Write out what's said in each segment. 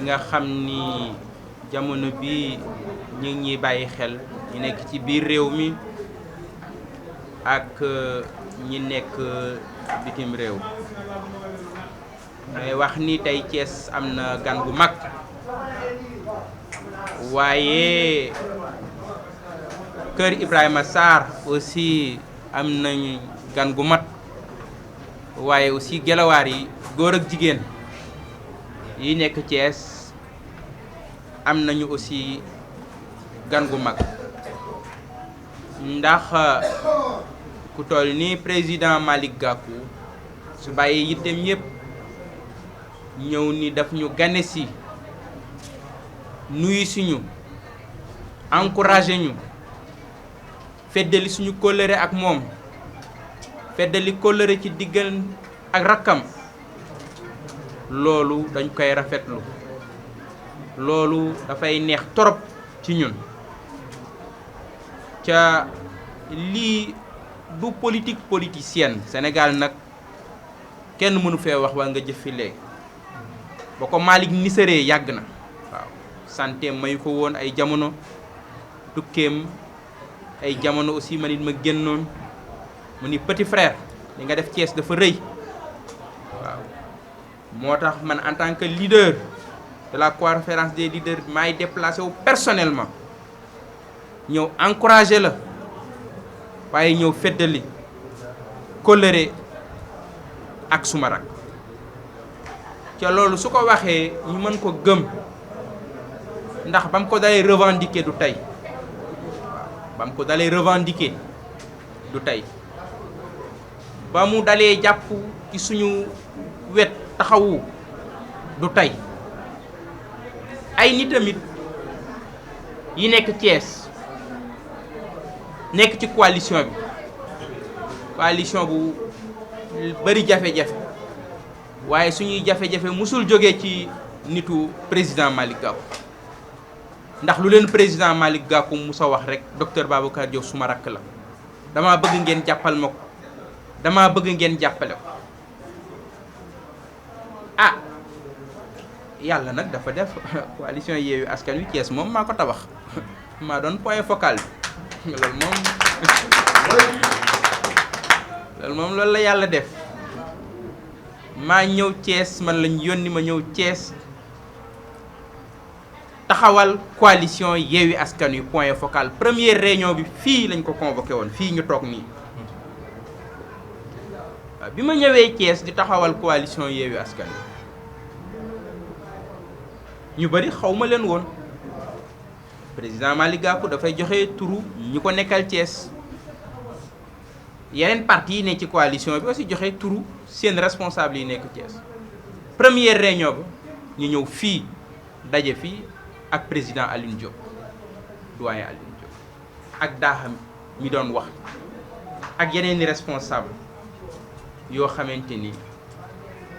nga xam ni jamono bi ñu ngi ñuy bàyyi xel ñu nekk ci biir réew mi ak ñi nekk bitim réew may wax ni tey Thiès am na gan gu mag waaye kër Ibrahima Sarr aussi am nañ gan gu mat waaye aussi gelawaar yi góor ak jigéen yi nekk Thiès am nañu aussi gan gu mag ndax ku toll ni président Malick Gakou su bàyyi yittem yépp ñëw ni daf ñu gane si nuyu suñu encouragé ñu feddali suñu kóllëre ak moom feddali kóllëre ci diggal ak rakkam loolu dañ koy rafetlu loolu dafay neex torop ci ñun ca lii du politique politicienne Sénégal nag kenn mënu fee wax waa nga jëf fi léegi ba ko Malick nisaree yàgg na waaw santé mayu ko woon ay jamono tukkeem ay jamono aussi man it ma génnoon mu ni petit frère li nga def Thiès dafa rëy waaw moo tax man en tant que leader de la conférence des leaders maay déplacé wu personnellement ñëw encouragé la waaye ñëw feddali kóllëre ak suma rak ca loolu su ko waxee ñu mën ko gëm ndax ba mu ko dalee revendiquer du tey waaw ba mu ko dalee revendiquer du tey ba mu dalee jàpp ci suñu wet taxawu du tey ay nit tamit yi nekk Thiès nekk ci coalition bu bari jafe-jafe waaye suñuy jafe-jafe musul jógee ci nitu président Malick Gakou ndax lu leen président Malick Gakou musa wax rek docteur Babacar Diop suma rakk la dama bëgg ngeen jàppal ma ko dama bëgg ngeen jàppale ko ah yàlla nag dafa def coalition Yewwi Askan Wi Thiès moom maa ko tabax maa doon point focal bi loolu la yàlla def maa ñëw Thiès man lañ yónni ma ñëw Thiès taxawal coalition Yewwi Askan Wi point focal première réunion bi fii lañ ko convoqué woon fii ñu toog nii waaw bi ma ñëwee Thiès di taxawal coalition Yewwi Askan Wi ñu bari xaw ma leen woon président Malick Gakou dafay joxe turu ñu ko nekkal Thiès yeneen parti yi ne ci coalition bi aussi joxe turu seen responsable yi nekk Thiès première réunion ba ñu ñëw fii daje fii ak président Alioune Diop doyen Alioune Diop ak daaxam mi doon wax ak yeneen i responsable yoo xamante ni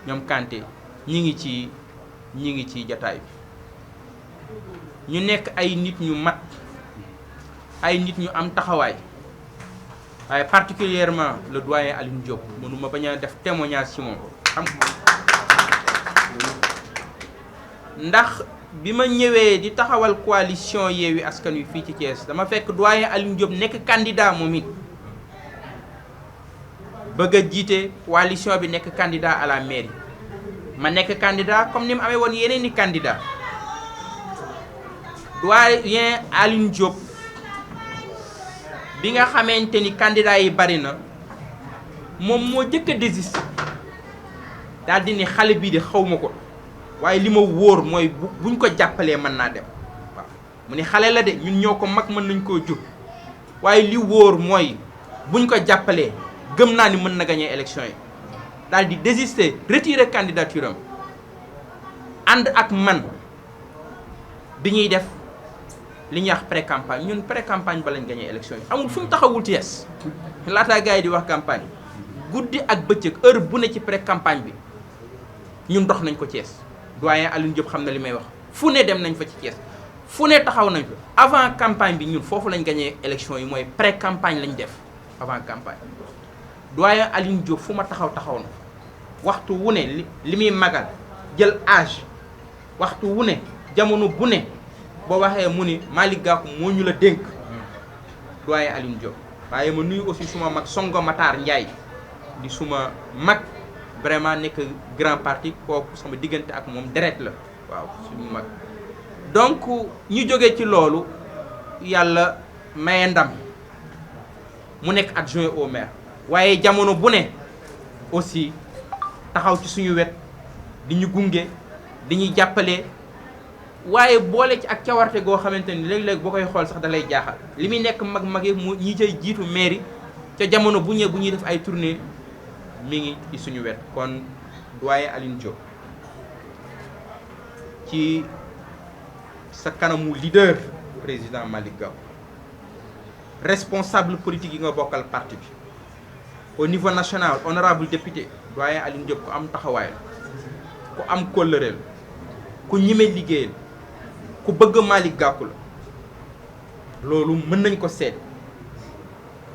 ñoom Kanté ñi ngi ci jataay bi ñu nekk ay nit ñu mat ay nit ñu am taxawaay waaye particulièrement le doyen Alioune Diop mënuma bañ a def témoignage ci moom xam ndax bi ma ñëwee di taxawal coalition Yewwi Askan Wi fii ci Thiès dama fekk doyen Alioune Diop nekk candidat moom it bëgg a jiite coalition bi nekk candidat à la mairie ma nekk candidat comme ni mu amee woon yeneen i candidat doyen Alioune Diop bi nga xamante ni candidat yi bari na moom moo jëkk a désisté daal di ni xale bii de xaw ma ko waaye li ma wóor mooy buñ ko jàppalee mën naa dem waaw mu ni xale la de ñun ñoo ko mag mën nañ koo jur waaye li wóor mooy buñ ko jàppalee gëm naa ni mën na gagner élection yi daal di désister retirer candidature am ànd ak man bi ñuy def li ñuy wax pré-campagne ñun pré-campagne ba lañ gagné élection yi amul fu mu taxawul Thiès laataa gars yi di wax campagne guddi ak bëccëg heure bu ne ci pré-campagne bi ñun dox nañ ko Thiès doyen Alioune Diop xam na li may wax fu ne dem nañ fa ci Thiès fu ne taxaw nañ fa avant campagne bi ñun foofu lañ gagné élection yi mooy pré-campagne lañ def avant campagne doyen Alioune Diop fu ma taxaw na waxtu wu ne li muy magal jël âge waxtu wu ne jamono bu ne boo waxee mu ni Malick Gakou moo ñu la dénk doyen Alioune Diop. waaye ma nuyu aussi suma mag Songo Matar Ndiaye di suma mag vraiment nekk grand parti kooku sama diggante ak moom deret la waaw suñu mag. donc ñu jógee ci loolu yàlla maye ndam mu nekk adjoint au maire waaye jamono bu ne aussi taxaw ci suñu wet di ñu gunge di ñuy jàppale waaye boole ci ak cawarte goo xamante ni léeg-léeg boo koy xool sax da lay jaaxal li muy nekk mag-mage mu ñi cay jiitu mairie ca jamono bu ñëwee bu ñuy def ay tournée mi ngi ci suñu wet. kon doyen Alioune Diop ci sa kanamu leader président Malick Gakou responsable politique yi nga bokkal parti bi au niveau national honorable député doyen Alioune Diop ku am taxawaay la ku am kóllëre la ku ñime liggéeyal ku bëgg Malick Gakou la loolu mën nañ ko seet.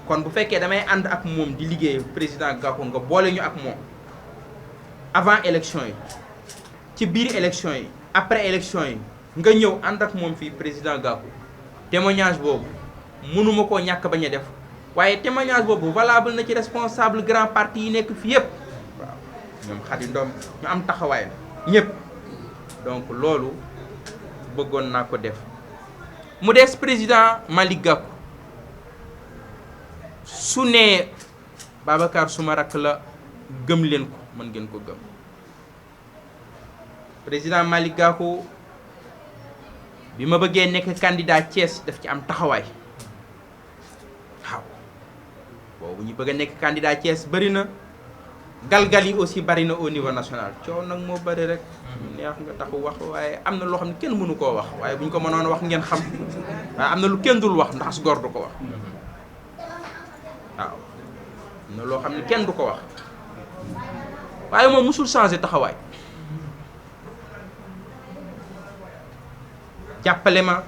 kon bu fekkee damay ànd ak moom di liggéey président Gakou nga boole ñu ak moom avant élection yi ci biir élection yi après élection yi nga ñëw ànd ak moom fii président Gakou témoignage boobu mënuma koo ñàkk bañ a def waaye témoignage boobu valable na ci responsable grand parti yi nekk fii yëpp waaw ñoom Khady Ndom ñu am taxawaay la ñëpp donc loolu bëggoon naa ko def. mu des président Malick Gakou su ne Babacar suma rakk la gëm leen ko mën ngeen ko gëm. président Malick Gakou bi ma bëggee nekk candidat Thiès daf ci am taxawaay waaw boobu ñu bëgg a nekk candidat Thiès bëri na galgal yi aussi bëri na au niveau national coow nag moo bëri rek. neex nga taxu wax waaye am na loo xam ne kenn mënu koo wax waaye bu ñu ko mënoon wax ngeen xam waaye am na lu kenn dul wax ndax as góor du ko wax waaw am na loo xam ne kenn du ko wax waaye moom musul changé taxawaay. jàppale ma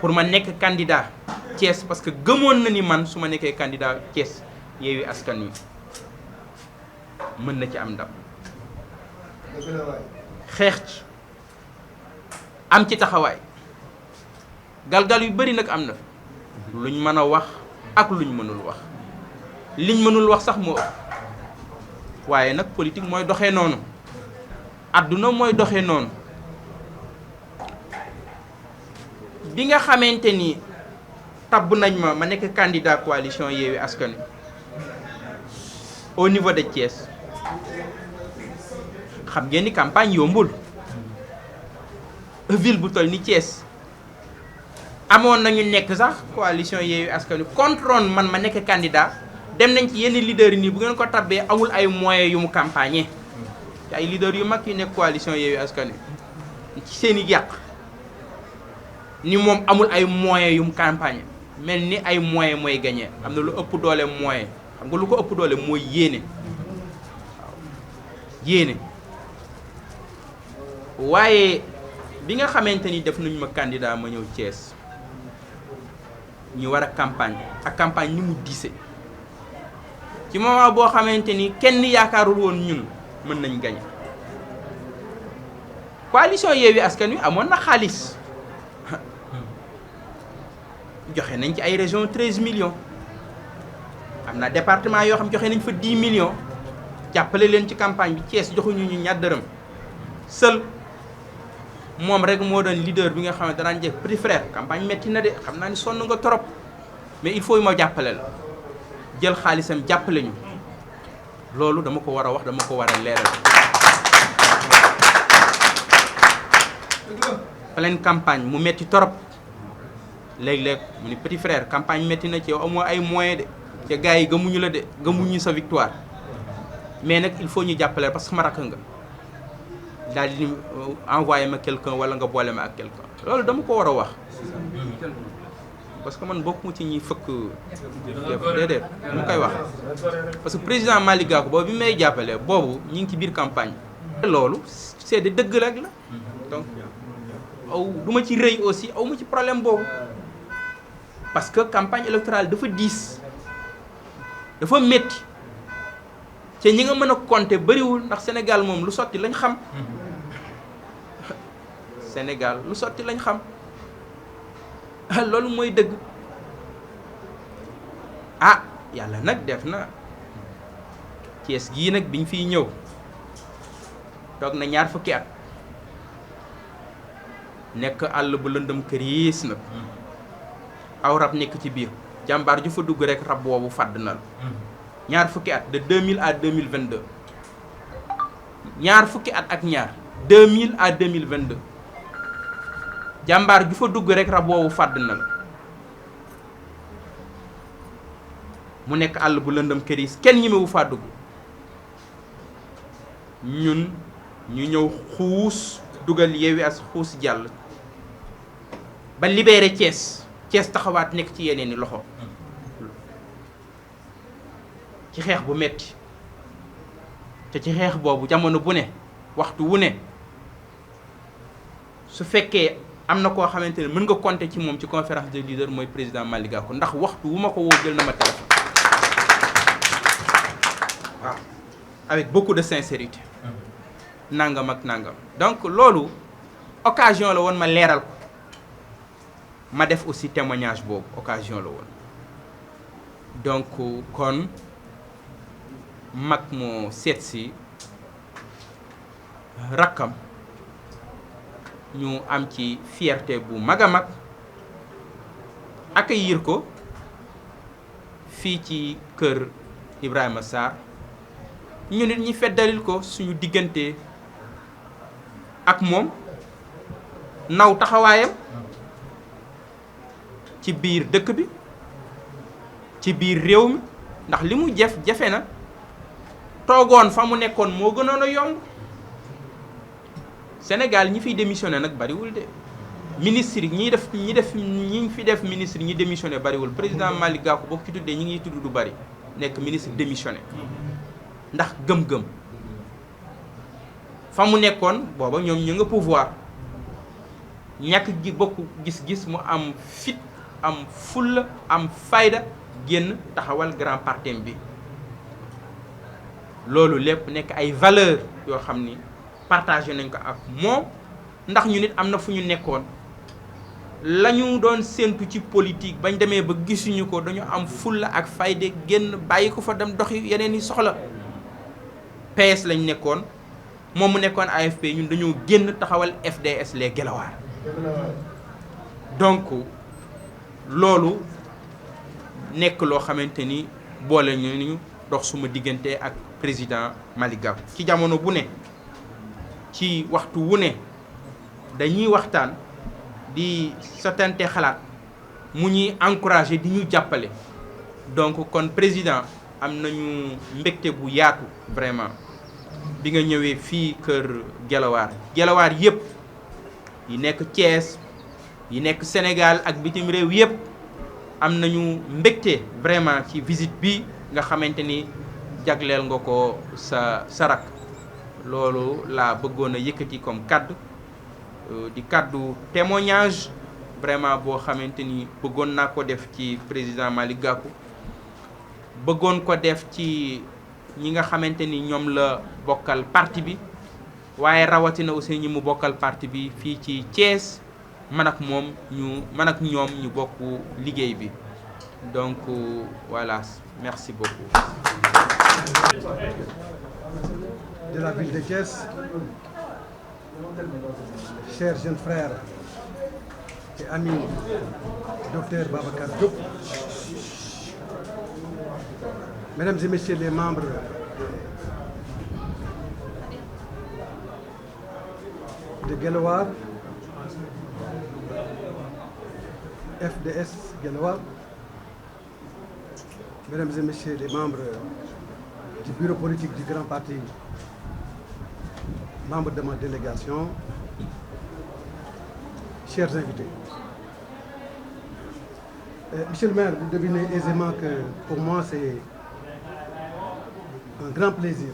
pour ma nekk candidat Thiès parce que gëmoon na ni man su ma nekkee candidat Thiès Yewwi Askan Wi mën na ci am ndam xeex ci am ci taxawaay galgal yu bari nag am na luñ mën a wax ak luñ mënul wax liñ mënul wax sax moo ëpp waaye nag politique mooy doxee noonu àdduna mooy doxee noonu. bi nga xamante ni tabb nañ ma nekk candidat coalition Yewwi Askan Wi au niveau de Thiès xam ngeen ni campagne yombul ville bu toll ni Thiès amoon nañu nekk sax coalition Yewwi Askan Wi contrôle man ma nekk candidat dem nañ ci yenn leaders yi nii bu ngeen ko tabbee amul ay moyens yu mu campagner te ay leaders yu mag yu nekk coalition Yewwi Askan Wi ci seen i yàq. ni moom amul ay moyens yum campagne mel ni ay moyens mooy gagné am na lu ëpp doole moyen xam nga lu ko ëpp doole mooy yéene waaw yéene waaye bi nga xamante ni def nañu ma candidat ma ñëw Thiès ñu war a campagne ak campagne ni mu diise ci moment boo xamante ni kenn yaakaarul woon ñun mën nañ gagné coalition Yewwi Askan Wi amoon na xaalis. joxe nañ ci ay région 13 millions am na département yoo xam joxe nañ fa 10 millions jàppale leen ci campagne bi Thiès joxuñu ñu ñaar dërëm seul moom rek moo doon leader bi nga xam ne danaan jëf petit frère campagne metti na de xam naa ni sonn nga trop mais il faut ma jàppale la jël xaalisam jàppale ñu loolu dama ko war a wax dama ko war a leeral. pleine campagne mu metti trop. léeg-léeg mu ni petit frère campagne métti na ci yow amoo ay moyens de te gars yi gëmuñu la de gëmuñu sa victoire mais nag il faut ñu jàppale parce que ma rakk nga daal di envoyé ma quelqu'un wala nga boole ma ak quelqu'un loolu dama ko war a wax parce que man bokkuma ci ñi fëkk déedéet mu koy wax parce que président Malick Gakou boobu bi may jàppale boobu ñu ngi ci biir campagne loolu c'est de dëgg rek la donc aw du ma ci rëy aussi aw ma ci problème boobu parce que campagne électorale dafa diis dafa métti te ñi nga mën a compter bëriwul ndax Sénégal moom lu sotti lañ xam Sénégal lu sotti lañ xam loolu mooy dëgg. Ah yàlla nag def na Thiès gii nag biñ fiy ñëw toog na ñaar fukki at nekk àll bu lëndëm këriis nag aw rab nekk ci biir jàmbaar ju fa dugg rek rab boobu fàdd na la ñaar fukki at de 2000 à 2022 ñaar fukki at ak ñaar 2000 à 2022 jàmbaar ju fa dugg rek rab boobu fàdd na la mu nekk àll bu lëndëm këriis kenn ñemewu faa dugg ñun ñu ñëw xuus dugal Yewwi as xuus jàll ba libéré Thiès taxawaat nekk ci yeneen i loxo ci xeex bu metti te ci xeex boobu jamono bu ne waxtu wu ne su fekkee am na koo xamante ne mën nga compter ci moom ci conférence des leaders mooy président Malick Gakou ndax waxtu wu ma ko woo jël na ma téléphone waaw avec beaucoup de sincérité nangam ak nangam donc loolu occasion la woon ma leeral ko ma def aussi témoignage boobu occasion la woon donc kon mag moo seet si rakkam ñu am ci fierté bu mag a mag accueillir ko fii ci kër Ibrahima Sarr ñu nit ñi feddalil ko suñu diggante ak moom naw taxawaayam ci biir dëkk bi ci biir réew mi ndax li mu jafe na toogoon fa mu nekkoon moo gënoon a yomb Sénégal ñi fiy démissionné nag bariwul de ministre yi ñi fi def ministre ñi démissionné bariwul président Malick Gakou boo ko ci tuddee ñi ngi tudd du bari nekk ministre démissionné ndax gëm-gëm fa mu nekkoon booba ñoom ñu nga pouvoir ñàkk gi bokk gis-gis mu am fit am fulla am fayda génn taxawal grand partem bi loolu lépp nekk ay valeur yoo xam ni partagé nañ ko ak moom ndax ñu nit am na fu ñu nekkoon la ñu doon séentu ci politique bañ demee ba gisuñu ko dañu am fulla ak fayda génn bàyyi ko fa dem doxi yeneen i soxla PS lañ nekkoon moom mu nekkoon AFP ñun dañoo génn taxawal FDS les Guelwaar donc loolu nekk loo xamante ni boole ñu dox suma diggante ak président Malick Gakou ci jamono bu ne ci waxtu wu ne dañuy waxtaan di sotante xalaat mu ñuy encourager di ñu jàppale donc kon président am nañu mbégte bu yaatu vraiment bi nga ñëwee fii kër Guelwaar yëpp yi nekk Thiès yi nekk Sénégal ak bitim réew yëpp am nañu mbégte vraiment ci visite bi nga xamante ni jagleel nga ko sa rak loolu laa bëggoon a yëkkati comme kaddu di kaddu témoignage vraiment boo xamante ni bëggoon naa ko def ci président Malick Gakou bëggoon ko def ci ñi nga xamante ni ñoom la bokkal parti bi waaye rawatina aussi ñi mu bokkal parti bi fii ci Thiès man ak ñoom ñu bokk liggéey bi donc voilà merci beaucoup. De la ville de Thiès, chers jeunes frères et amis, docteur Babacar Diop, mesdames et messieurs les membres de Guelwaar, FDS Guelwaar, mesdames et messieurs les membres du bureau politique du grand parti, membres de ma délégation, chers invités. Monsieur le maire, vous devinez aisément que pour moi c'est un grand plaisir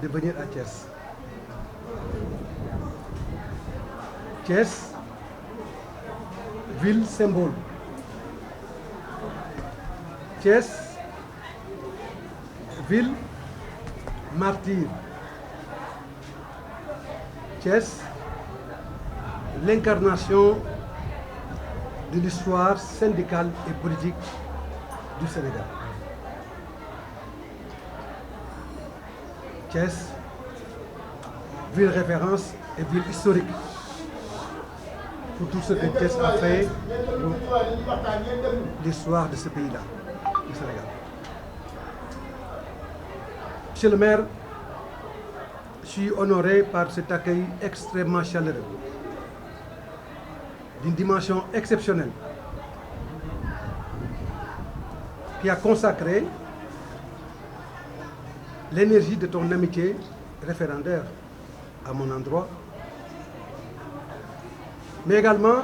de venir à Thiès. Thiès, ville symbole. Thiès, ville martyre. Thiès, l'incarnation de l'histoire syndicale et politique du Sénégal. Thiès, ville référence et ville historique pour tout ce que Thiès a fait pour l'histoire de ce pays-là, du Sénégal. Monsieur le maire, je suis honoré par cet accueil extrêmement chaleureux, d'une dimension exceptionnelle, qui a consacré l'énergie de ton amitié référendaire à mon endroit, mais également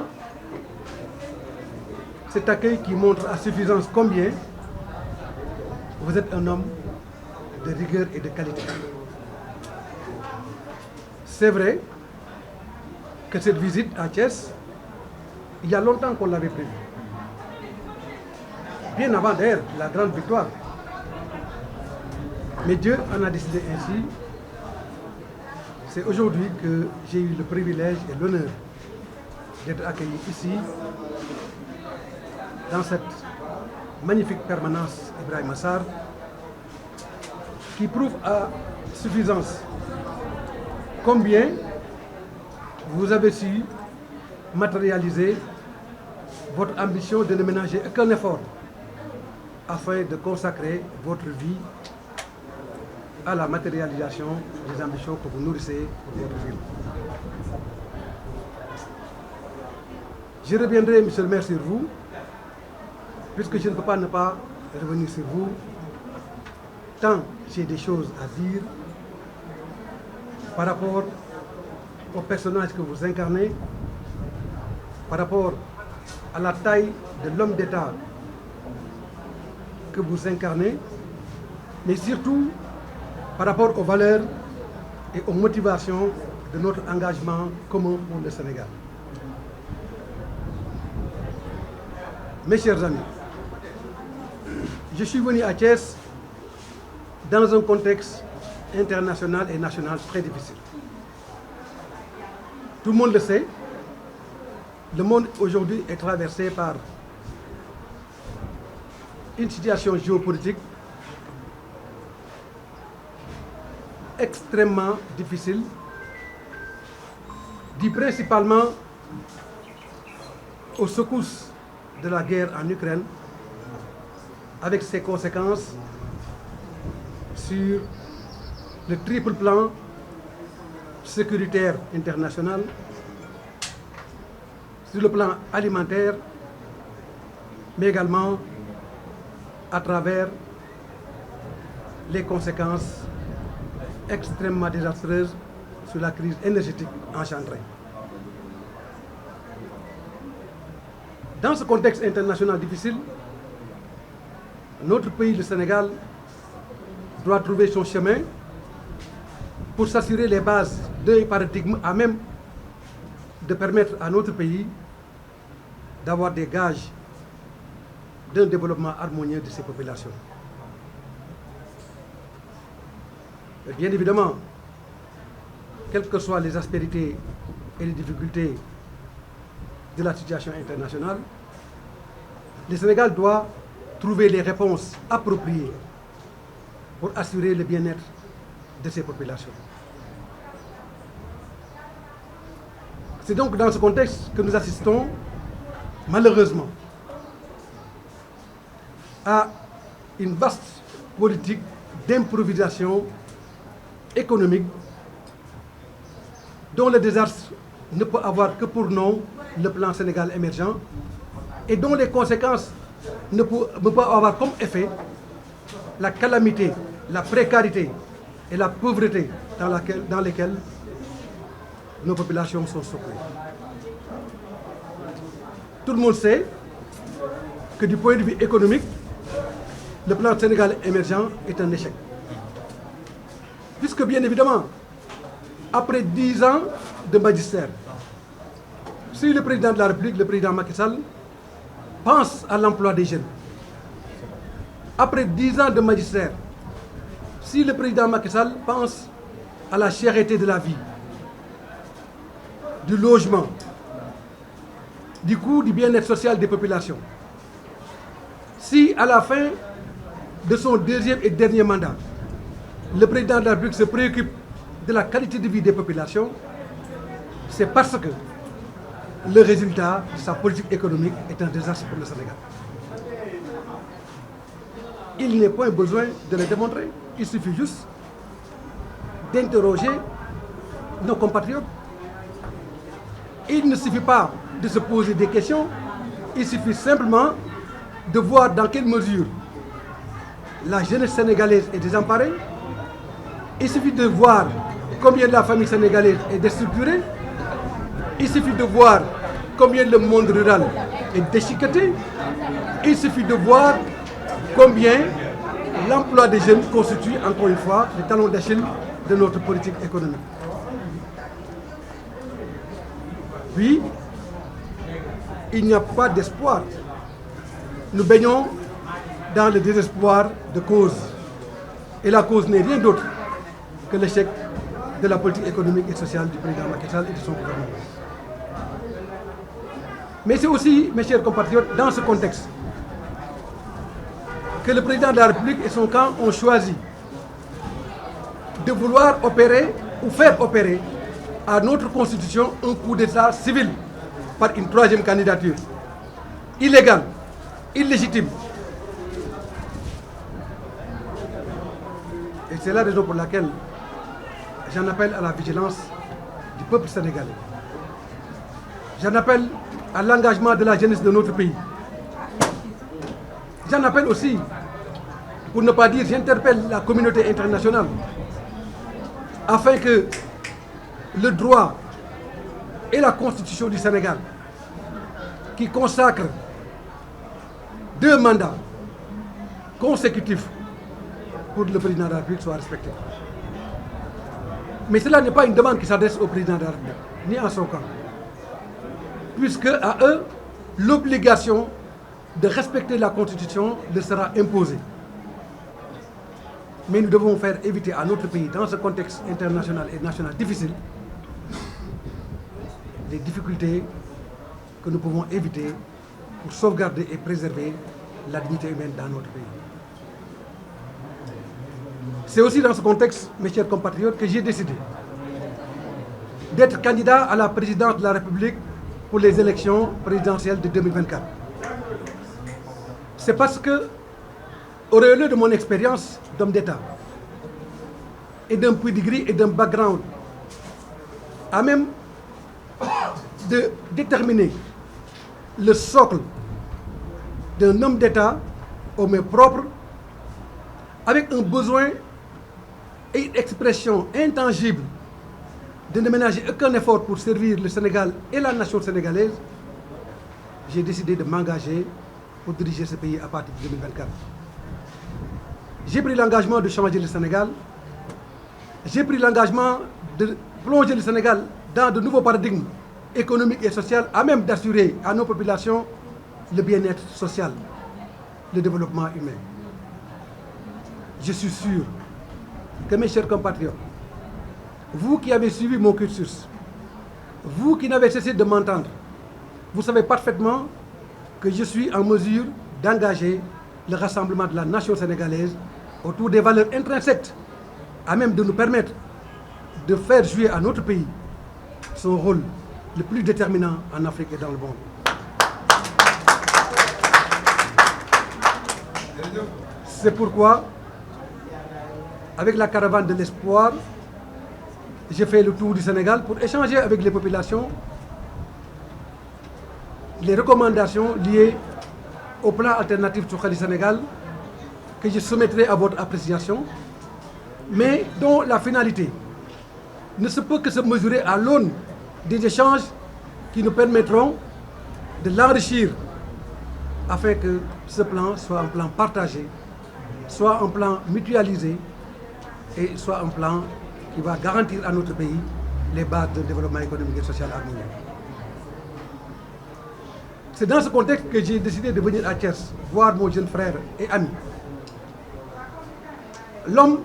cet accueil qui montre à suffisance combien vous êtes un homme de rigueur et de qualité. C'est vrai que cette visite à Thiès, il y a longtemps qu'on l'avait prévue. Bien avant d'ailleurs la grande victoire. Mais Dieu en a décidé ainsi. C'est aujourd'hui que j'ai eu le privilège et l'honneur d'être accueilli ici, dans cette magnifique permanence Ibrahima Sarr, qui prouve à suffisance combien vous avez su matérialiser votre ambition de ne ménager aucun effort afin de consacrer votre vie à la matérialisation des ambitions que vous nourrissez pour votre ville. Je reviendrai, monsieur le maire, sur vous, puisque je ne peux pas ne pas revenir sur vous, tant j'ai des choses à dire par rapport au personnage que vous incarnez, par rapport à la taille de l'homme d'État que vous incarnez, mais surtout par rapport aux valeurs et aux motivations de notre engagement commun pour le Sénégal. Mes chers amis, je suis venu à Thiès dans un contexte international et national très difficile. Tout le monde le sait, le monde aujourd'hui est traversé par une situation géopolitique extrêmement difficile, due principalement aux secousses de la guerre en Ukraine, avec ses conséquences sur le triple plan sécuritaire international, sur le plan alimentaire, mais également à travers les conséquences extrêmement désastreuses sur la crise énergétique engendrée. Dans ce contexte international difficile, notre pays, le Sénégal, doit trouver son chemin pour s'assurer les bases d'un paradigme à même de permettre à notre pays d'avoir des gages d'un développement harmonieux de ses populations. Et bien évidemment, quelles que soient les aspérités et les difficultés de la situation internationale, le Sénégal doit trouver les réponses appropriées pour assurer le bien-être de ses populations. C'est donc dans ce contexte que nous assistons, malheureusement, à une vaste politique d'improvisation économique dont le désastre ne peut avoir que pour nom le plan Sénégal émergent et dont les conséquences ne peuvent avoir comme effet la calamité, la précarité et la pauvreté dans lesquelles nos populations sont secouées. Tout le monde sait que du point de vue économique, le plan Sénégal émergent est un échec. Puisque bien évidemment, après 10 ans de magistère, si le président de la République, le président Macky Sall, pense à l'emploi des jeunes, après 10 ans de magistère, si le président Macky Sall pense à la cherté de la vie, du logement, du coût du bien-être social des populations. Si à la fin de son deuxième et dernier mandat, le président de la République se préoccupe de la qualité de vie des populations, c'est parce que le résultat de sa politique économique est un désastre pour le Sénégal. Il n'est point besoin de le démontrer. Il suffit juste d'interroger nos compatriotes. Il ne suffit pas de se poser des questions, il suffit simplement de voir dans quelle mesure la jeunesse sénégalaise est désemparée. Il suffit de voir combien la famille sénégalaise est déstructurée. Il suffit de voir combien le monde rural est déchiqueté. Il suffit de voir combien l'emploi des jeunes constitue, encore une fois, le talon d'Achille de notre politique économique. Oui, il n'y a pas d'espoir. Nous baignons dans le désespoir de cause. Et la cause n'est rien d'autre que l'échec de la politique économique et sociale du président Macky Sall et de son gouvernement. Mais c'est aussi, mes chers compatriotes, dans ce contexte, que le président de la République et son camp ont choisi de vouloir opérer ou faire opérer à notre Constitution un coup d'État civil par une troisième candidature, illégale, illégitime. Et c'est la raison pour laquelle j'en appelle à la vigilance du peuple sénégalais. J'en appelle à l'engagement de la jeunesse de notre pays. J'en appelle aussi, pour ne pas dire, j'interpelle la communauté internationale afin que le droit et la constitution du Sénégal, qui consacrent 2 mandats consécutifs pour le président de la République, soient respectés. Mais cela n'est pas une demande qui s'adresse au président de la République, ni à son camp, puisque à eux, l'obligation de respecter la Constitution leur sera imposée. Mais nous devons faire éviter à notre pays, dans ce contexte international et national difficile, les difficultés que nous pouvons éviter pour sauvegarder et préserver la dignité humaine dans notre pays. C'est aussi dans ce contexte, mes chers compatriotes, que j'ai décidé d'être candidat à la présidence de la République pour les élections présidentielles de 2024. C'est parce que, auréolé de mon expérience d'homme d'État et d'un pedigree et d'un background à même de déterminer le socle d'un homme d'État aux mains propres, avec un besoin et une expression intangible de ne ménager aucun effort pour servir le Sénégal et la nation sénégalaise, j'ai décidé de m'engager pour diriger ce pays à partir de 2024. J'ai pris l'engagement de changer le Sénégal. J'ai pris l'engagement de plonger le Sénégal dans de nouveaux paradigmes économiques et sociaux à même d'assurer à nos populations le bien-être social, le développement humain. Je suis sûr que mes chers compatriotes, vous qui avez suivi mon cursus, vous qui n'avez cessé de m'entendre, vous savez parfaitement que je suis en mesure d'engager le rassemblement de la nation sénégalaise autour des valeurs intrinsèques à même de nous permettre de faire jouer à notre pays son rôle le plus déterminant en Afrique et dans le monde. C'est pourquoi, avec la caravane de l'espoir, j'ai fait le tour du Sénégal pour échanger avec les populations les recommandations liées au plan alternatif Suxali Sénégal que je soumettrai à votre appréciation, mais dont la finalité ne se peut que se mesurer à l'aune des échanges qui nous permettront de l'enrichir afin que ce plan soit un plan partagé, soit un plan mutualisé et soit un plan qui va garantir à notre pays les bases de développement économique et social harmonieux. C'est dans ce contexte que j'ai décidé de venir à Thiès voir mon jeune frère et ami. L'homme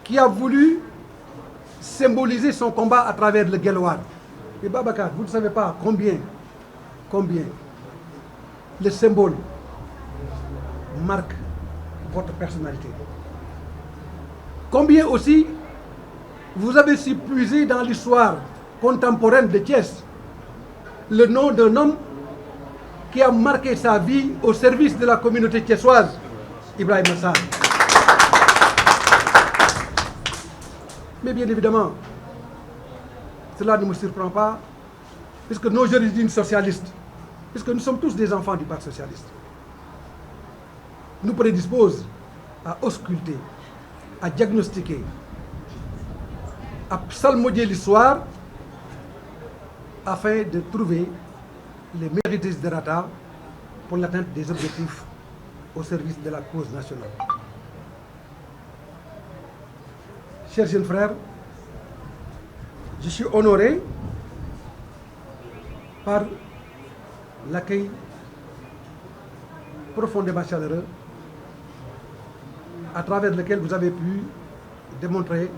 qui a voulu symboliser son combat à travers le Guelwaar. Et Babacar, vous ne savez pas combien combien le symbole marque votre personnalité. Combien aussi vous avez su puiser dans l'histoire contemporaine de Thiès le nom d'un homme qui a marqué sa vie au service de la communauté thiessoise, Ibrahima Sarr. Mais bien évidemment, cela ne me surprend pas, puisque nos origines socialistes, puisque nous sommes tous des enfants du Parti socialiste, nous prédisposent à ausculter, à diagnostiquer, à psalmodier l'histoire afin de trouver les meilleurs desiderata pour l'atteinte des objectifs au service de la cause nationale. Chers jeunes frères, je suis honoré par l'accueil profondément chaleureux à travers lequel vous avez pu démontrer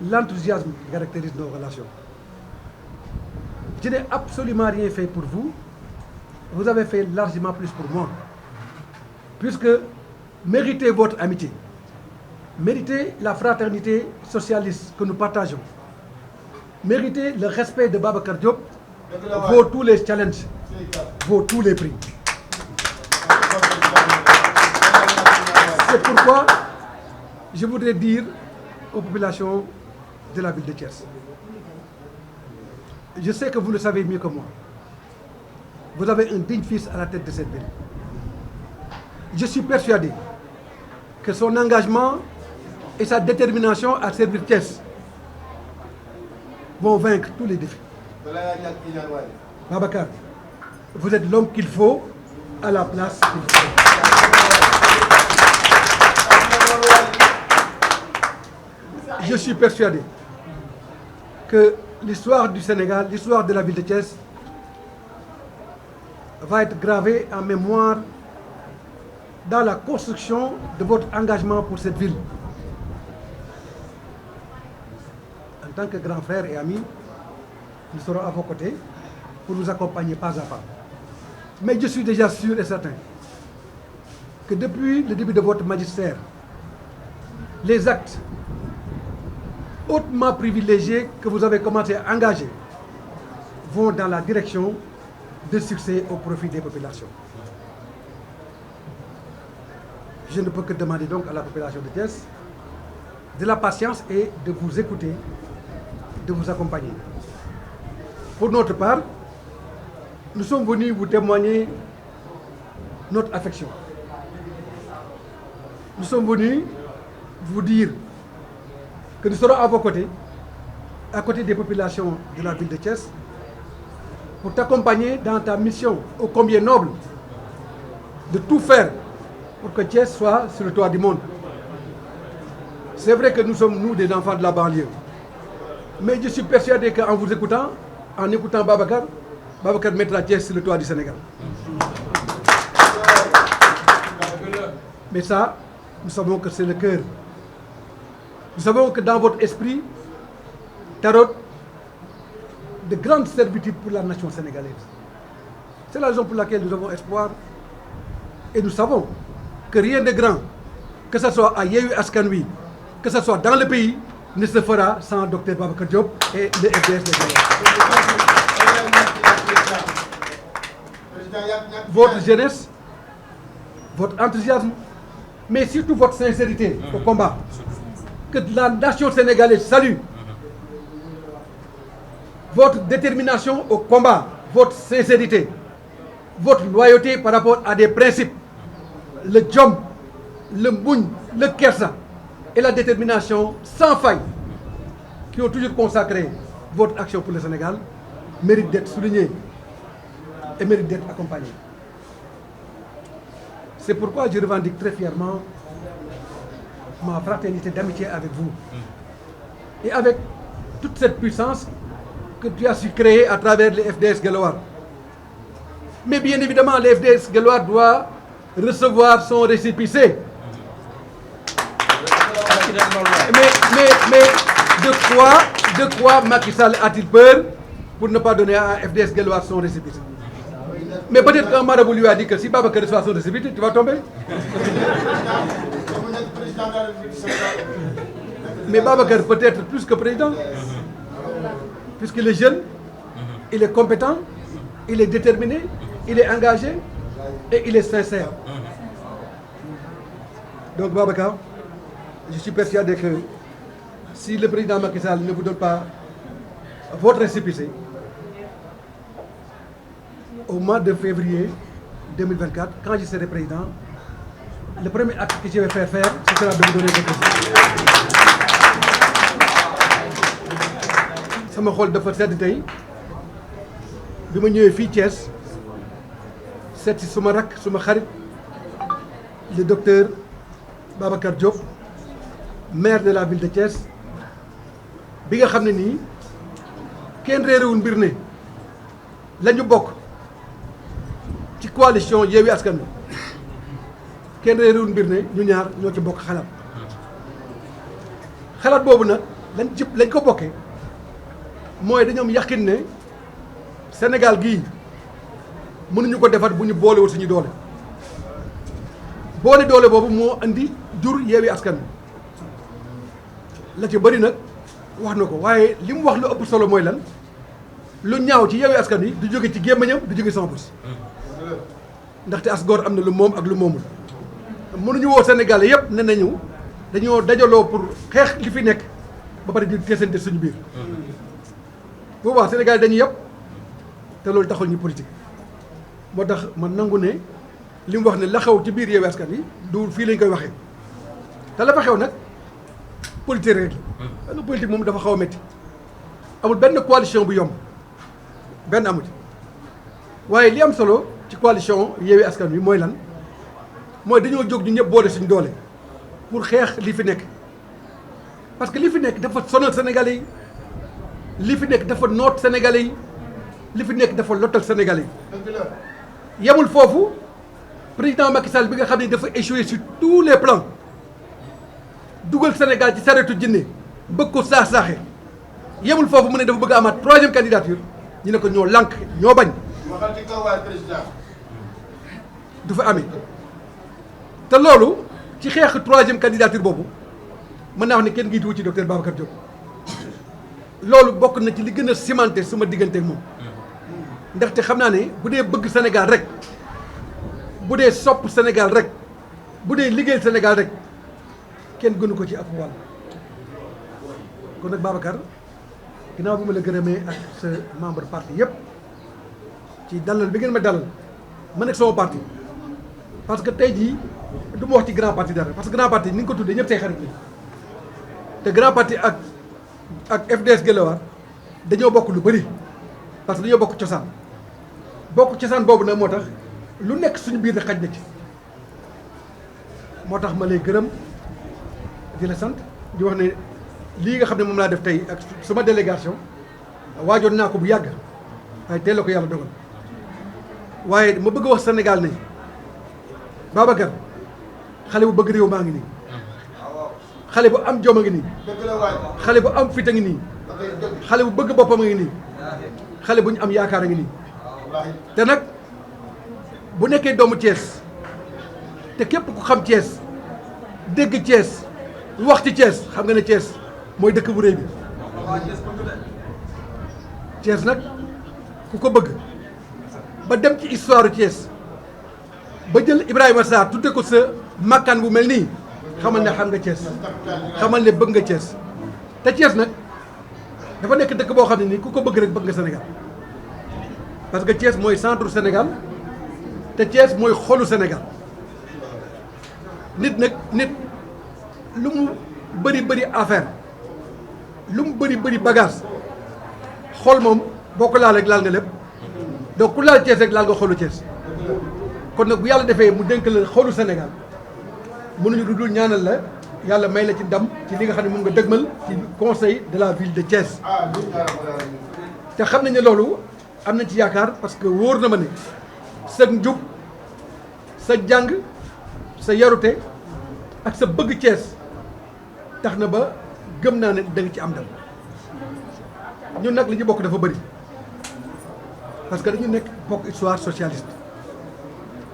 l'enthousiasme qui caractérise nos relations. Je n'ai absolument rien fait pour vous, vous avez fait largement plus pour moi, puisque méritez votre amitié, méritez la fraternité socialiste que nous partageons, méritez le respect de Babacar Diop, vaut tous les challenges, vaut tous les prix. C'est pourquoi je voudrais dire aux populations de la ville de Thiès, je sais que vous le savez mieux que moi, vous avez un digne fils à la tête de cette ville. Je suis persuadé que son engagement et sa détermination à servir Thiès vont vaincre tous les défis. Babacar, vous êtes l'homme qu'il faut à la place qu'il faut. Je suis persuadé que l'histoire du Sénégal, l'histoire de la ville de Thiès va être gravée en mémoire dans la construction de votre engagement pour cette ville. En tant que grand frère et ami, nous serons à vos côtés pour vous accompagner pas à pas. Mais je suis déjà sûr et certain que depuis le début de votre magistère, les actes hautement privilégiés que vous avez commencé à engager vont dans la direction de succès au profit des populations. Je ne peux que demander donc à la population de Thiès de la patience et de vous écouter, de vous accompagner. Pour notre part, nous sommes venus vous témoigner notre affection. Nous sommes venus vous dire que nous serons à vos côtés, à côté des populations de la ville de Thiès, pour t'accompagner dans ta mission ô combien noble de tout faire pour que Thiès soit sur le toit du monde. C'est vrai que nous sommes, nous, des enfants de la banlieue. Mais je suis persuadé qu'en vous écoutant, en écoutant Babacar, Babacar mettra Thiès sur le toit du Sénégal. Mais ça, nous savons que c'est le cœur. Nous savons que dans votre esprit, tarot de grandes servitudes pour la nation sénégalaise. C'est la raison pour laquelle nous avons espoir. Et nous savons que rien de grand, que ce soit à Yewwi Askan Wi, que ce soit dans le pays, ne se fera sans Dr Babacar Diop et le FDS de Guédiawaye. Votre jeunesse, votre enthousiasme, mais surtout votre sincérité au combat, que la nation sénégalaise salue. Votre détermination au combat, votre sincérité, votre loyauté par rapport à des principes, le jom, le muñ, le kersa et la détermination sans faille qui ont toujours consacré votre action pour le Sénégal mérite d'être souligné et mérite d'être accompagné. C'est pourquoi je revendique très fièrement ma fraternité d'amitié avec vous et avec toute cette puissance que tu as su créer à travers les FDS Guelwaar. Mais bien évidemment, les FDS Guelwaar doit recevoir son récépissé. Mais de quoi Macky Sall a-t-il peur pour ne pas donner à FDS Guelwaar son récépissé? Mais peut-être qu'un marabout lui a dit que si Babacar reçoit son récépissé, tu vas tomber. Mais Babacar peut être plus que président, puisqu'il est jeune, il est compétent, il est déterminé, il est engagé et il est sincère. Donc Babacar, je suis persuadé que si le président Macky Sall ne vous donne pas votre récépissé, au mois de février 2024, quand je serai président, le premier acte que je vais faire, ce sera de vous donner votre récépissé. sama xol dafa sedd tey bi ma ñëwee fii Thiès seet si suma rakk suma xarit le docteur Babacar Diop maire de la ville de Thiès bi nga xam ne nii kenn réerewul mbir ne la ñu bokk ci coalition Yewwi Askan Wi kenn réerewul mbir ne ñu ñaar ñoo ci bokk xalaat boobu nag lañ ko bokkee mooy dañoo am yaqin ne Sénégal gii mënuñu ko defar bu ñu boolewul suñu doole doole boobu moo andi jur Yewwi Askan Wi la ci bëri nag wax na ko waaye li mu wax lu ëpp solo mooy lan lu ñaaw ci Yewwi Askan Wi du jóge ci gémmiñam du jóge sama bës ndaxte as góor am na lu moom ak lu moomul mënuñu woo Sénégalais yëpp ne nañu dañoo dajaloo pour xeex li fi nekk ba pare di teesante suñu biir boobaa Sénégal dañuy yëpp te loolu taxul ñu politique moo tax man nangu ne li mu wax ne la xew ci biir Yewwi Askan Wi du fii lañ koy waxee te la fa xew nag politique rek la politique moom dafa xaw a métti amul benn coalition bu yomb benn amut waaye li am solo ci coalition Yewwi Askan Wi mooy lan mooy dañoo jóg ñu ñëpp boole suñu doole pour xeex li fi nekk parce que li fi nekk dafa sonal Sénégalais yi li fi nekk dafa noot Sénégalais yi li fi nekk dafa lottal Sénégalais yi yemul foofu président Macky Sall bi nga xam ne dafa échoué sur tous les plans dugal Sénégal ci saretu jinne bëgg ko saax-saaxe yemul foofu mu ne dafa bëgg a amaat 3e candidature ñu ne ko ñoo lànk ñoo bañ waxal ci kaw waay président du fa amee te loolu ci xeex 3e candidature boobu mën naa wax ne kenn giituwu ci docteur Babacar Diop loolu bokk na ci li gën a cimenté suma diggante ak moom ndaxte xam naa ne bu dee bëgg Sénégal rek bu dee sopp Sénégal rek bu dee liggéeyal Sénégal rek kenn gënu ko ci ak wàll kon nag Babacar ginnaaw bi ma la gërëmee ak sa membre parti yëpp ci dalal bi ngeen ma dalal man ak sama parti parce que tey jii du ma wax ci grand parti dara parce que grand parti ni nga ko tuddee ñëpp say xarit lañu te grand parti ak FDS Guelwaar dañoo bokk lu bëri parce que dañoo bokk cosaan boobu nag moo tax lu nekk suñu biir xaj na ci moo tax ma lay gërëm di la sant di wax ne lii nga xam ne moom laa def tey ak sama délégation waajoon naa ko bu yàgg waaye teel la ko yàlla dogal waaye ma bëgg a wax Sénégal ne Babacar xale bu bëgg réew maa ngi nii xale bu am jom a ngi nii xale bu am fit a ngi nii xale bu bëgg boppam a ngi nii xale bu ñu am yaakaar a ngi nii te nag bu nekkee doomu Thiès te képp ku xam Thiès dégg Thiès wax ci Thiès xam nga ne Thiès mooy dëkk bu rëy bi Thiès nag ku ko bëgg ba dem ci histoire Thiès ba jël Ibrahima Sarr tudde ko sa makkaan bu mel nii xamal ne xam nga Thiès xamal ne bëgg nga Thiès te Thiès nag dafa nekk dëkk boo xam ne nii ku ko bëgg rek bëgg nga Sénégal parce que Thiès mooy centre Sénégal te Thiès mooy xolu Sénégal nit lu mu bëri affaire lu mu bëri bagage xol moom boo ko laal rek laal nga lépp donc ku laal Thiès rek laal nga xolu Thiès kon nag bu yàlla defee mu dénk la xolu Sénégal mënuñu du dul ñaanal la yàlla may la ci ndam ci li nga xam ne moom nga dëgmal ci conseil de la ville de Thiès te xam nañ ne loolu am nañ ci yaakaar parce que wóor na ma ne sa njub sa jàng sa yarute ak sa bëgg Thiès tax na ba gëm naa ne da nga ci am ndam ñun nag li ñu bokk dafa bëri parce que dañu nekk bokk histoire socialiste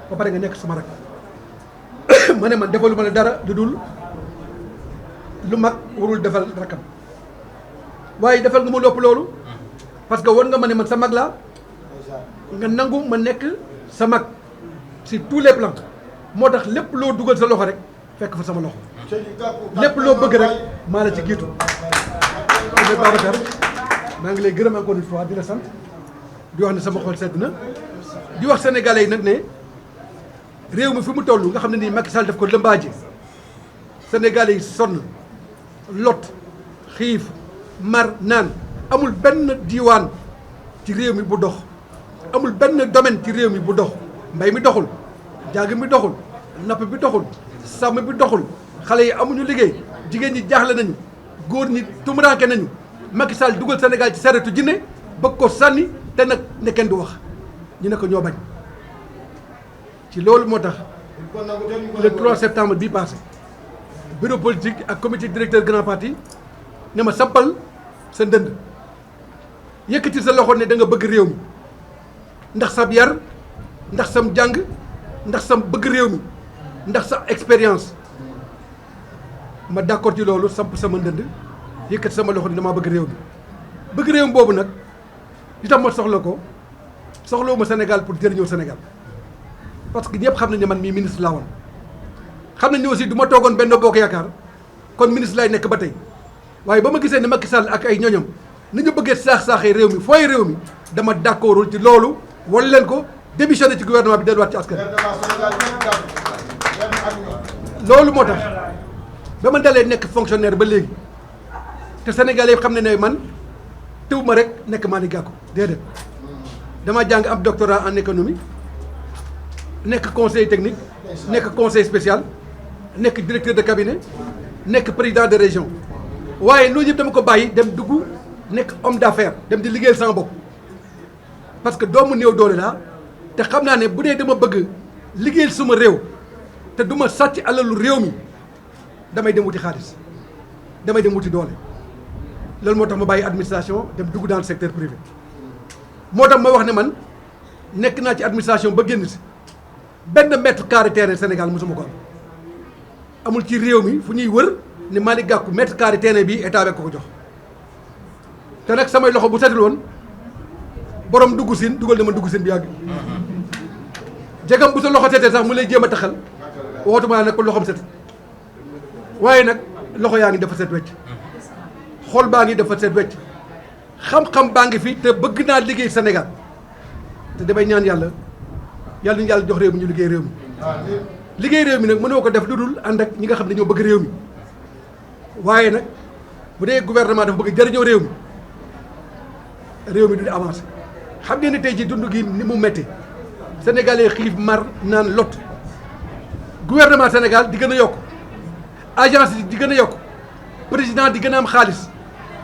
ba pare nga nekk suma rak ma ne man defaluma la dara lu dul lu mag warul defal rakam waaye defal nga ma lopp loolu parce que war nga ma ne man sa mag laa nga nangu ma nekk sa mag sur tous les plans moo tax lépp loo dugal sa loxo rek fekk fa sama loxo lépp loo bëgg rek maa la ci giitu Babacar maa ngi lay gërëm encore une fois di la sant di wax ne sama xol sedd na di wax sénégalais yi nag ne réew mi fi mu toll nga xam ne nii Macky Sall daf ko lëmbaaje sénégalais yi sonn lot xiif mar naan amul benn diiwaan ci réew mi bu dox amul benn domaine ci réew mi bu dox mbay mi doxul jaag mi doxul napp bi doxul sàmm bi doxul xale yi amuñu liggéey jigéen ñi jaaxle nañu góor ñi tumuraanke nañu Macky Sall dugal Sénégal ci saretu jinne bëgg ko sànni te nag ne kenn du wax ñu ne ko ñoo bañ ci loolu moo tax le 3 septembre bii passé bureau politique ak comité directeur grand parti ne ma sampal sa ndënd yëkkati sa loxo ne da nga bëgg réew mi ndax sa yar ndax sam jàng ndax sam bëgg réew mi ndax sa expérience ma d'accord ci loolu samp sama ndënd yëkkati sama loxo ne damaa bëgg réew mi bëgg réew mi boobu nag li tax ma soxla ko soxlawuma Sénégal pour jëriñoo Sénégal parce que ñëpp xam nañ ne man mii ministre laa woon xam nañ ne aussi du ma toogoon Benno Bokk Yaakaar kon ministre laay nekk ba tey waaye ba ma gisee ne Macky Sall ak ay ñoñam ni ñu bëggee saax-saaxee réew mi fooy réew mi dama d'accordul ci loolu wala leen ko démissionné ci gouvernement bi delluwaat ci askan loolu moo tax ba ma dalee nekk fonctionnaire ba léegi te Sénégalais yi xam ne ne man tëw ma rek nekk Malick Gakou déedéet dama jàng am doctorat en économie nekk conseil technique nekk conseil spécial nekk directeur de cabinet nekk président de région waaye loolu yëpp dama ko bàyyi dem dugg nekk homme d'affaires dem di liggéeyal sama bopp parce que doomu néew doole laa te xam naa ne bu dee dama bëgg liggéeyal suma réew te du ma sàcc alalu réew mi damay dem wuti xaalis damay dem wuti doole loolu moo tax ma bàyyi administration dem dugg dans le secteur privé moo tax ma wax ne man nekk naa ci administration ba génn si benn mètre carré terrain Sénégal mosuma ko am amul ci réew mi fu ñuy wër ne Malick Gakou mètre carré terrain bi état bi ko jox te nag samay loxo bu setul woon borom dugg siin dugal na ma dugg siin bi yàgg jegam bu sa loxo setee sax mu lay jéem a taxal waxatuma nag ko loxom set waaye nag loxo yaa ngi dafa set wecc xol baa ngi dafa set wecc xam-xam baa ngi fi te bëgg naa liggéey Sénégal te damay ñaan yàlla yàlla ñu yàlla jox réew mi ñu liggéey réew mi liggéey réew mi nag mënoo ko def lu dul ànd ak ñi nga xam ne ñoo bëgg réew mi waaye nag bu dee gouvernement dafa bëgg jëriñoo réew mi du di avancé xam ngeen ne tey ji dund gi ni mu métti sénégalais xiif mar naan lot gouvernement Sénégal di gën a yokk agence di gën a yokk président di gën a am xaalis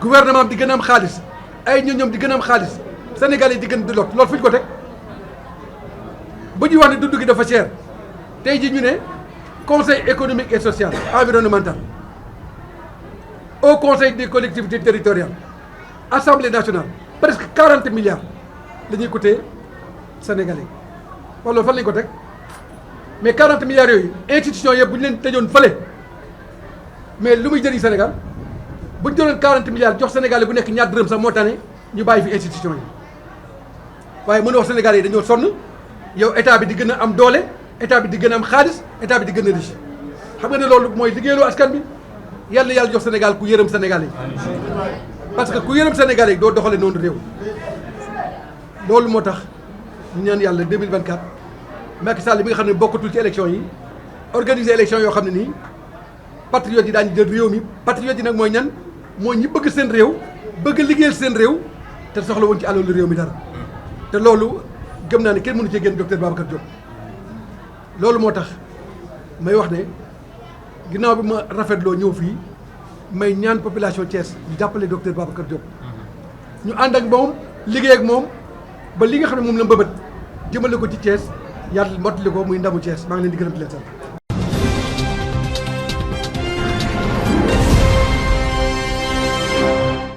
gouvernement di gën a am xaalis ay ñoom di gën a am xaalis sénégalais di gën di lot loolu fu ñu ko teg ba ñuy wax ne dund gi dafa cher tey ji ñu ne conseil économique et social environnemental au conseil des collectivités territoriales assemblée nationale presque 40 milliards la ñuy coûter sénégalais wala fan lañu ko teg mais 40 milliards yooyu institution yëpp bu ñu leen tëjoon fële mais lu muy jëriñ Sénégal bu ñu jëloon 40 milliards jox sénégalais bu nekk ñaar dërëm sax moo tane ñu bàyyi fi institution yi waaye mën wax sénégalais yi dañoo sonn yow état bi di gën a am doole état bi di gën a am xaalis état bi di gën a riche xam nga ne loolu mooy liggéeyloo askan bi yàlla yàlla jox Sénégal ku yërëm sénégalais yi parce que ku yërëm sénégalais yi doo doxale noonu réew loolu moo tax ñu ñaan yàlla 2024 Macky Sall bi nga xam ne bokkatul ci élection yi organiser élection yoo xam ne nii patriotes yi daañu jël réew mi patriotes yi nag mooy ñan mooy ñi bëgg seen réew bëgg liggéeyal seen réew te soxla woon ci alalu réew mi dara te loolu gëm naa ne kenn mënu cee génn docteur Babacar Diop loolu moo tax may wax ne ginnaaw bi ma rafetloo ñëw fii may ñaan population Thiès ñu jàppale docteur Babacar Diop ñu ànd ak moom liggéey ak moom ba li nga xam ne moom la mbëbët jëmale ko ci Thiès yàlla mottali ko muy ndamu Thiès maa ngi leen di gërëm di leen sant